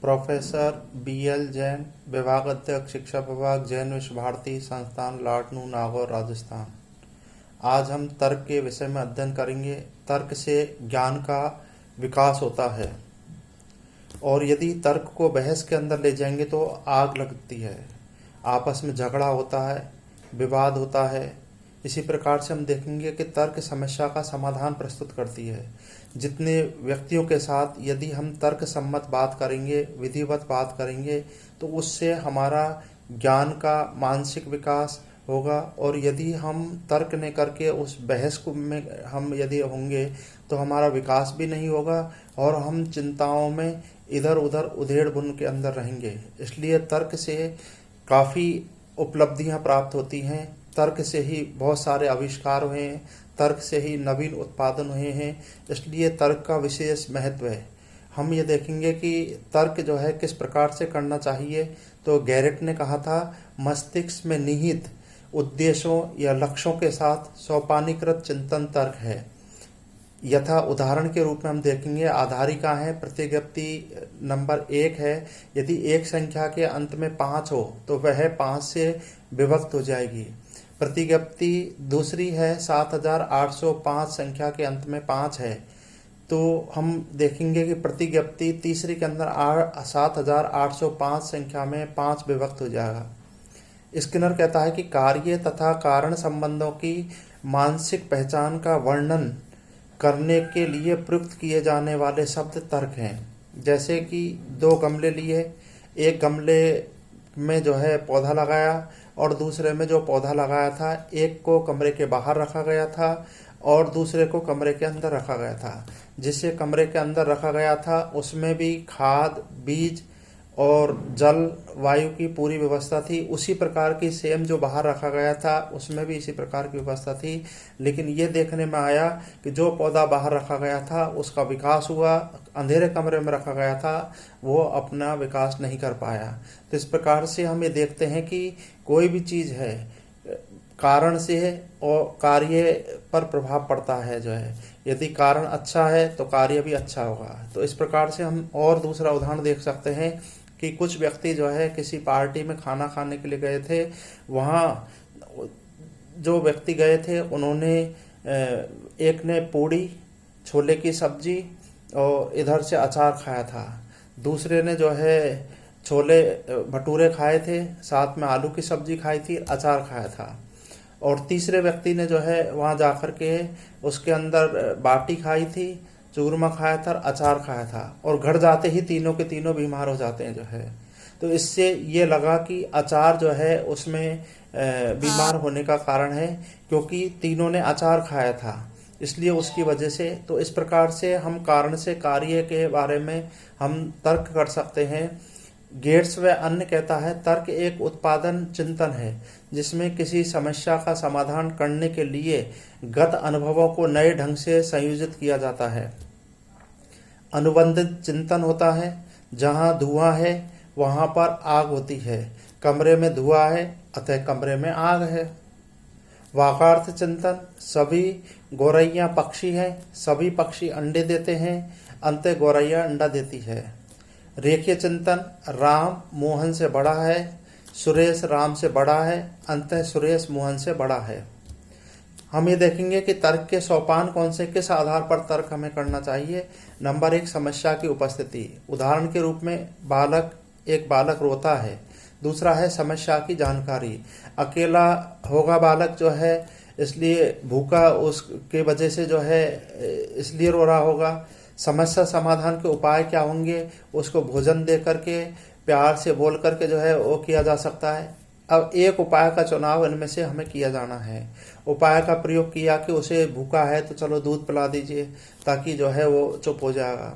Professor BL. Jain, विभाग अध्यक्ष शिक्षा विभाग, जैन विश्व भारती संस्थान, लाडनू, नागौर, राजस्थान। आज हम तर्क के विषय में अध्ययन करेंगे। तर्क से ज्ञान का विकास होता है और यदि तर्क को बहस के अंदर ले जाएंगे तो आग लगती है, आपस में झगड़ा होता है, विवाद होता है। इसी प्रकार से हम देखेंगे कि तर्क समस्या का समाधान प्रस्तुत करती है। जितने व्यक्तियों के साथ यदि हम तर्क सम्मत बात करेंगे, विधिवत बात करेंगे, तो उससे हमारा ज्ञान का मानसिक विकास होगा। और यदि हम तर्क नहीं करके उस बहस में हम यदि होंगे तो हमारा विकास भी नहीं होगा और हम चिंताओं में इधर उधर उधेड़ बुन के अंदर रहेंगे। इसलिए तर्क से काफ़ी उपलब्धियां प्राप्त होती हैं। तर्क से ही बहुत सारे आविष्कार हुए हैं, तर्क से ही नवीन उत्पादन हुए हैं। इसलिए तर्क का विशेष महत्व है। हम ये देखेंगे कि तर्क जो है किस प्रकार से करना चाहिए। तो गैरेट ने कहा था, मस्तिष्क में निहित उद्देश्यों या लक्ष्यों के साथ सोपानीकृत चिंतन तर्क है। यथा उदाहरण के रूप में हम देखेंगे, आधारिका है, प्रतिज्ञप्ति नंबर 1 है। यदि एक संख्या के अंत में 5 हो तो वह 5 से विभक्त हो जाएगी। प्रतिज्ञप्ति दूसरी है, 7805 संख्या के अंत में 5 है, तो हम देखेंगे कि प्रतिज्ञप्ति तीसरी के अंदर 7805 संख्या में 5 विभक्त हो जाएगा। स्किनर कहता है कि कार्य तथा कारण संबंधों की मानसिक पहचान का वर्णन करने के लिए प्रयुक्त किए जाने वाले शब्द तर्क हैं। जैसे कि 2 गमले लिए, एक गमले में जो है पौधा लगाया और दूसरे में जो पौधा लगाया था, एक को कमरे के बाहर रखा गया था और दूसरे को कमरे के अंदर रखा गया था। जिसे कमरे के अंदर रखा गया था उसमें भी खाद, बीज और जल, वायु की पूरी व्यवस्था थी। उसी प्रकार की सेम जो बाहर रखा गया था उसमें भी इसी प्रकार की व्यवस्था थी। लेकिन ये देखने में आया कि जो पौधा बाहर रखा गया था उसका विकास हुआ, अंधेरे कमरे में रखा गया था वो अपना विकास नहीं कर पाया। तो इस प्रकार से हम ये देखते हैं कि कोई भी चीज़ है कारण से और कार्य पर प्रभाव पड़ता है जो है। यदि कारण अच्छा है तो कार्य भी अच्छा होगा। तो इस प्रकार से हम और दूसरा उदाहरण देख सकते हैं कि कुछ व्यक्ति जो है किसी पार्टी में खाना खाने के लिए गए थे। वहाँ जो व्यक्ति गए थे उन्होंने एक ने पूड़ी, छोले की सब्जी और इधर से अचार खाया था। दूसरे ने जो है छोले भटूरे खाए थे, साथ में आलू की सब्जी खाई थी, अचार खाया था। और तीसरे व्यक्ति ने जो है वहाँ जाकर के उसके अंदर बाटी खाई थी, चूरमा खाया था, अचार खाया था। और घर जाते ही तीनों के तीनों बीमार हो जाते हैं जो है। तो इससे ये लगा कि अचार जो है उसमें बीमार होने का कारण है, क्योंकि तीनों ने अचार खाया था, इसलिए उसकी वजह से। तो इस प्रकार से हम कारण से कार्य के बारे में हम तर्क कर सकते हैं। गेट्स व अन्य कहता है, तर्क एक उत्पादन चिंतन है जिसमें किसी समस्या का समाधान करने के लिए गत अनुभवों को नए ढंग से संयोजित किया जाता है। अनुबंधित चिंतन होता है, जहाँ धुआं है वहाँ पर आग होती है। कमरे में धुआं है अतः कमरे में आग है। वाकार्थ चिंतन, सभी गौरैया पक्षी हैं, सभी पक्षी अंडे देते हैं, अंततः गौरैया अंडा देती है। रेखीय चिंतन, राम मोहन से बड़ा है, सुरेश राम से बड़ा है, अंततः सुरेश मोहन से बड़ा है। हम ये देखेंगे कि तर्क के सोपान कौन से, किस आधार पर तर्क हमें करना चाहिए। नंबर 1, समस्या की उपस्थिति। उदाहरण के रूप में एक बालक रोता है। दूसरा है समस्या की जानकारी। अकेला होगा बालक जो है, इसलिए भूखा उसके वजह से जो है इसलिए रो रहा होगा। समस्या समाधान के उपाय क्या होंगे, उसको भोजन दे करके, प्यार से बोल करके जो है वो किया जा सकता है। अब एक उपाय का चुनाव इनमें से हमें किया जाना है। उपाय का प्रयोग किया कि उसे भूखा है तो चलो दूध पिला दीजिए, ताकि जो है वो चुप हो जाएगा।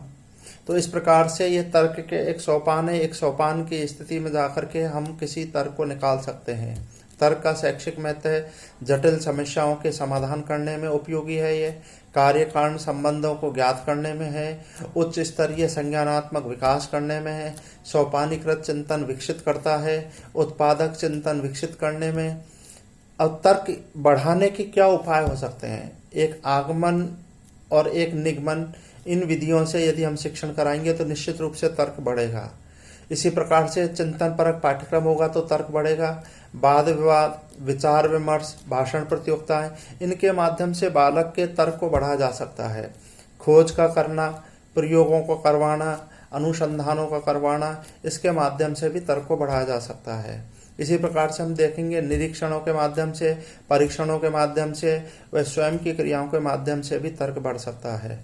तो इस प्रकार से ये तर्क के एक सोपान है। एक सोपान की स्थिति में जाकर के हम किसी तर्क को निकाल सकते हैं। तर्क का शैक्षिक महत्व है, जटिल समस्याओं के समाधान करने में उपयोगी है। ये कार्य कारण संबंधों को ज्ञात करने में है, उच्च स्तरीय संज्ञानात्मक विकास करने में है, सोपानीकृत चिंतन विकसित करता है, उत्पादक चिंतन विकसित करने में। अब तर्क बढ़ाने के क्या उपाय हो सकते हैं? एक आगमन और एक निगमन, इन विधियों से यदि हम शिक्षण कराएंगे तो निश्चित रूप से तर्क बढ़ेगा। इसी प्रकार से चिंतन परक पाठ्यक्रम होगा तो तर्क बढ़ेगा। वाद विवाद, विचार विमर्श, भाषण प्रतियोगिताएं, इनके माध्यम से बालक के तर्क को बढ़ाया जा सकता है। खोज का करना, प्रयोगों को करवाना, अनुसंधानों का करवाना, इसके माध्यम से भी तर्क को बढ़ाया जा सकता है। इसी प्रकार से हम देखेंगे निरीक्षणों के माध्यम से, परीक्षणों के माध्यम से व स्वयं की क्रियाओं के माध्यम से भी तर्क बढ़ सकता है।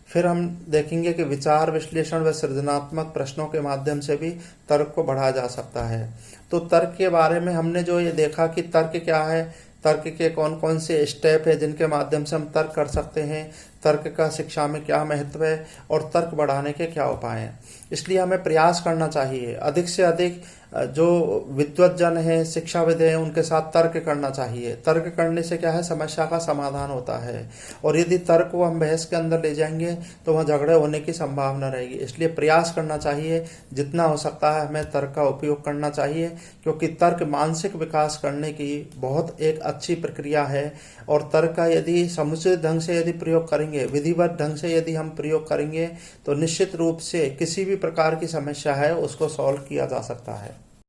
फिर हम देखेंगे कि विचार विश्लेषण व सृजनात्मक प्रश्नों के माध्यम से भी तर्क को बढ़ाया जा सकता है। तो तर्क के बारे में हमने जो ये देखा कि तर्क क्या है, तर्क के कौन कौन से स्टेप है जिनके माध्यम से हम तर्क कर सकते हैं, तर्क का शिक्षा में क्या महत्व है और तर्क बढ़ाने के क्या उपाय हैं। इसलिए हमें प्रयास करना चाहिए, अधिक से अधिक जो विद्वत जन है, शिक्षाविद हैं, उनके साथ तर्क करना चाहिए। तर्क करने से क्या है, समस्या का समाधान होता है। और यदि तर्क को हम बहस के अंदर ले जाएंगे तो वहाँ झगड़े होने की संभावना रहेगी। इसलिए प्रयास करना चाहिए, जितना हो सकता है हमें तर्क का उपयोग करना चाहिए, क्योंकि तर्क मानसिक विकास करने की बहुत एक अच्छी प्रक्रिया है। और तर्क का यदि समुचित ढंग से यदि प्रयोग करेंगे, विधिवत ढंग से यदि हम प्रयोग करेंगे, तो निश्चित रूप से किसी भी प्रकार की समस्या है उसको सॉल्व किया जा सकता है।